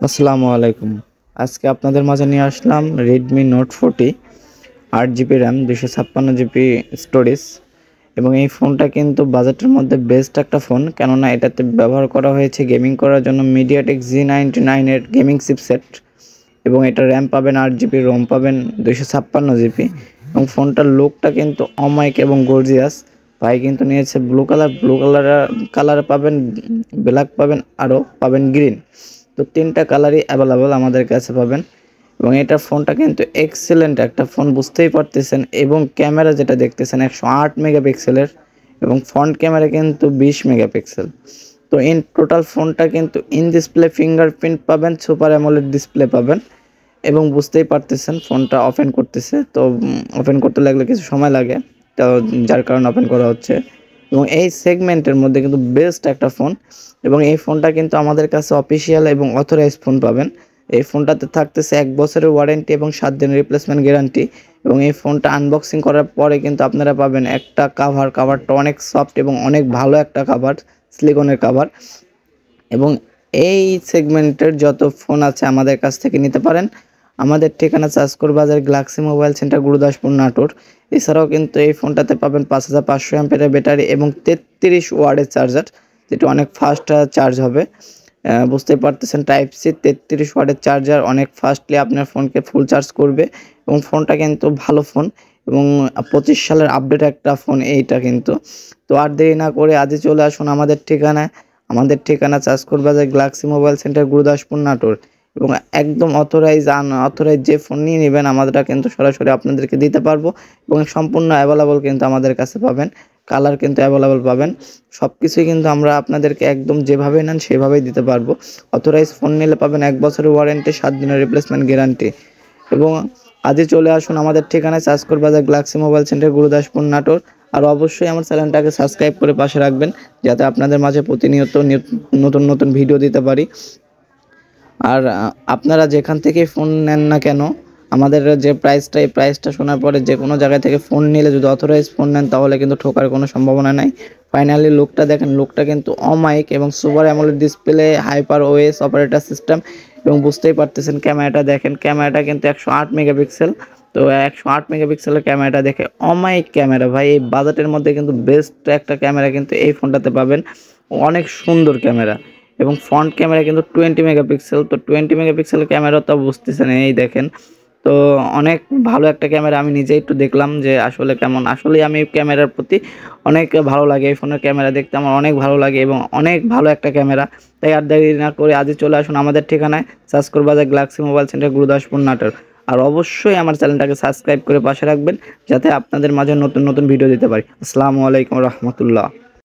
আসসালামু আলাইকুম। আজকে আপনাদের মাঝে নিয়ে আসলাম Redmi Note 40 8GB RAM 256GB storage এবং এই ফোনটা কিন্তু বাজেটের মধ্যে বেস্ট একটা ফোন, কেননা এটাতে ব্যবহার করা হয়েছে গেমিং করার জন্য MediaTek G99 এর গেমিং চিপসেট এবং এটা RAM পাবেন 8GB, ROM পাবেন 256GB এবং ফোনটার লুকটা কিন্তু অমায়িক এবং গর্জিয়াস। ভাই কিন্তু নিয়েছে ব্লু কালার পাবেন, ব্ল্যাক পাবেন, আরও পাবেন গ্রিন। তো তিনটা কালারই অ্যাভেলেবল আমাদের কাছে পাবেন এবং এটার ফোনটা কিন্তু এক্সেলেন্ট একটা ফোন, বুঝতেই পারতেছেন। এবং ক্যামেরা যেটা দেখতেছেন 108 মেগাপিক্সেলের এবং ফ্রন্ট ক্যামেরা কিন্তু 20 মেগাপিক্সেল। তো ইন টোটাল ফোনটা কিন্তু ইন ডিসপ্লে ফিঙ্গারপ্রিন্ট পাবেন, সুপার অ্যামোলেড ডিসপ্লে পাবেন এবং বুঝতেই পারতেছেন ফোনটা ওপেন করতেছে। তো ওপেন করতে লাগলে কিছু সময় লাগে, তো যার কারণে ওপেন করা হচ্ছে। এবং এই সেগমেন্টের মধ্যে কিন্তু বেস্ট একটা ফোন এবং এই ফোনটা কিন্তু আমাদের কাছে অফিসিয়াল এবং অথরাইজড ফোন পাবেন। এই ফোনটাতে থাকতেছে 1 বছরের ওয়ারেন্টি এবং 7 দিনের রিপ্লেসমেন্ট গ্যারান্টি। এবং এই ফোনটা আনবক্সিং করার পরে কিন্তু আপনারা পাবেন একটা কাভারটা অনেক সফট এবং অনেক ভালো একটা কাভার, সিলিকনের কাভার। এবং এই সেগমেন্টের যত ফোন আছে আমাদের কাছ থেকে নিতে পারেন। আমাদের ঠিকানা Chanchkar Bazar, Galaxy mobile centre, Gurudaspur, Natore. এছাড়াও কিন্তু এই ফোনটাতে পাবেন 5500 অ্যাম্পিয়ারের ব্যাটারি এবং 33 ওয়াটের চার্জার, যেটা অনেক ফাস্ট চার্জ হবে। বুঝতেই পারতেছেন, টাইপ সি 33 ওয়াটের চার্জার অনেক ফাস্টলি আপনার ফোনকে ফুল চার্জ করবে এবং ফোনটা কিন্তু ভালো ফোন এবং 25 সালের আপডেট একটা ফোন এইটা কিন্তু। তো আর দেরি না করে আজই চলে আসুন আমাদের ঠিকানায়। আমাদের ঠিকানা Chanchkar Bazar, Galaxy mobile centre, Gurudaspur, Natore. এবং একদম অথরাইজ আনঅথরাইজ যে ফোন নিয়ে নেবেন আমরা কিন্তু সরাসরি আপনাদেরকে দিতে পারবো এবং সম্পূর্ণ অ্যাভেলেবল কিন্তু আমাদের কাছে পাবেন। কালার কিন্তু অ্যাভেলেবল পাবেন, সব কিছুই কিন্তু আমরা আপনাদেরকে একদম যেভাবে নেন সেভাবেই দিতে পারবো। অথরাইজ ফোন নিলে পাবেন 1 বছরের ওয়ারেন্টি, 7 দিনের রিপ্লেসমেন্ট গ্যারান্টি। এবং আজই চলে আসুন আমাদের ঠিকানায় Chanchkor Bazar, Galaxy mobile centre, Gurudaspur, Natore. আর অবশ্যই আমার চ্যানেলটাকে সাবস্ক্রাইব করে পাশে রাখবেন, যাতে আপনাদের মাঝে প্রতিনিয়ত নতুন নতুন ভিডিও দিতে পারি। আর আপনারা যেখান থেকে ফোন নেন না কেন, আমাদের যে প্রাইসটা, এই প্রাইসটা শোনার পরে যে কোনো জায়গা থেকে ফোন নিলে যদি অথরাইজ ফোন নেন তাহলে কিন্তু ঠকার কোনো সম্ভাবনা নাই। ফাইনালি লুকটা দেখেন, লুকটা কিন্তু অমায়িক এবং super AMOLED display, hyper OS operator system. এবং বুঝতেই পারতেছেন ক্যামেরাটা দেখেন, ক্যামেরাটা কিন্তু 108 মেগাপিক্সেল। তো 108 মেগাপিক্সেলের ক্যামেরাটা দেখে অমায়িক ক্যামেরা ভাই। এই বাজেটের মধ্যে কিন্তু বেস্ট একটা ক্যামেরা কিন্তু এই ফোনটাতে পাবেন, অনেক সুন্দর ক্যামেরা। এবং ফ্রন্ট ক্যামেরা কিন্তু 20 মেগাপিক্সেল। তো 20 মেগাপিক্সেলের ক্যামেরা তো বুঝতেছেন, এই দেখেন। তো অনেক ভালো একটা ক্যামেরা, আমি নিজেই একটু দেখলাম যে আসলে কেমন। আসলেই আমি ক্যামেরার প্রতি অনেক ভালো লাগে, এই ফোনের ক্যামেরা দেখতে আমার অনেক ভালো লাগে এবং অনেক ভালো একটা ক্যামেরা। তাই আর দেরি না করে আজই চলে আসুন আমাদের ঠিকানায় Chanchkor Bazar, Galaxy mobile centre, Gurudaspur, Natore. আর অবশ্যই আমার চ্যানেলটাকে সাবস্ক্রাইব করে পাশে রাখবেন, যাতে আপনাদের মাঝে নতুন নতুন ভিডিও দিতে পারি। আসসালামু আলাইকুম রহমতুল্লাহ।